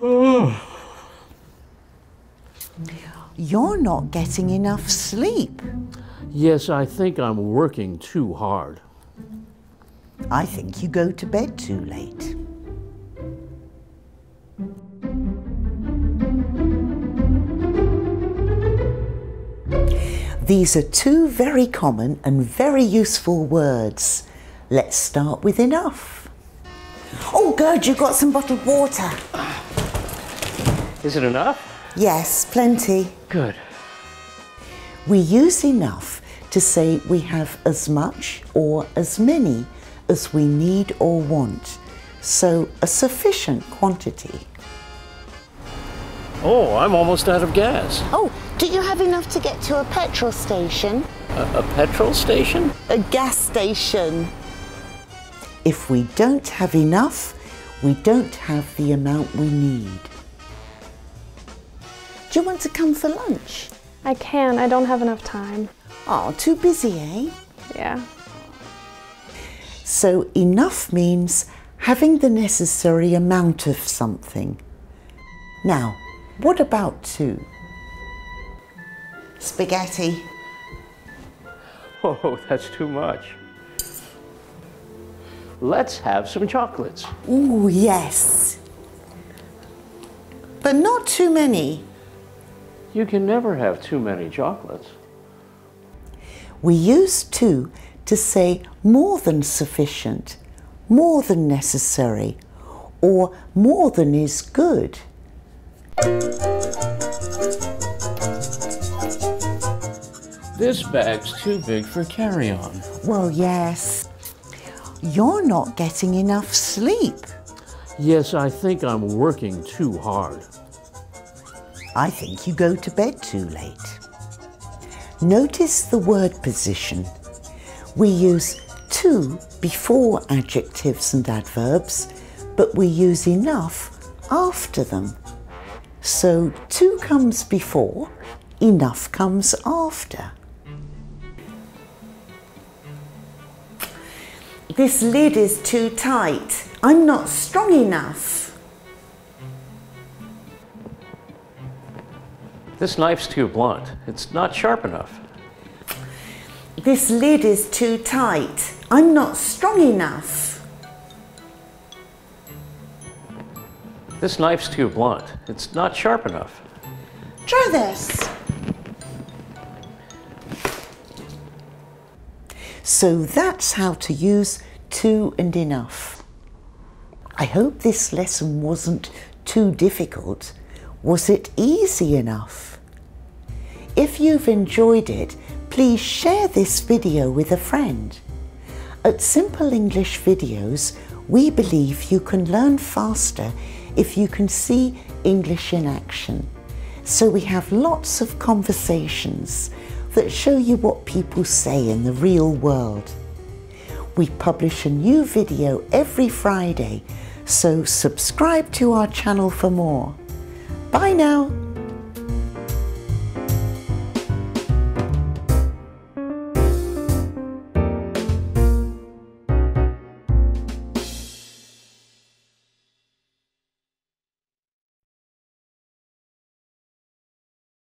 You're not getting enough sleep. Yes, I think I'm working too hard. I think you go to bed too late. These are two very common and very useful words. Let's start with enough. Oh, Gerd, you got some bottled water. Is it enough? Yes, plenty. Good. We use enough to say we have as much or as many as we need or want, so a sufficient quantity. Oh, I'm almost out of gas. Oh, do you have enough to get to a petrol station? A petrol station? A gas station. If we don't have enough, we don't have the amount we need. Do you want to come for lunch? I can. I don't have enough time. Oh, too busy, eh? Yeah. So enough means having the necessary amount of something. Now, what about two? Spaghetti. Oh, that's too much. Let's have some chocolates. Ooh, yes. But not too many. You can never have too many chocolates. We use two to say more than sufficient, more than necessary, or more than is good. This bag's too big for carry-on. Well, yes. You're not getting enough sleep. Yes, I think I'm working too hard. I think you go to bed too late. Notice the word position. We use to before adjectives and adverbs, but we use enough after them. So to comes before, enough comes after. This lid is too tight. I'm not strong enough. This knife's too blunt. It's not sharp enough. This lid is too tight. I'm not strong enough. This knife's too blunt. It's not sharp enough. Try this. So that's how to use to and enough. I hope this lesson wasn't too difficult. Was it easy enough? If you've enjoyed it, please share this video with a friend. At Simple English Videos, we believe you can learn faster if you can see English in action. So we have lots of conversations that show you what people say in the real world. We publish a new video every Friday, so subscribe to our channel for more. Bye now.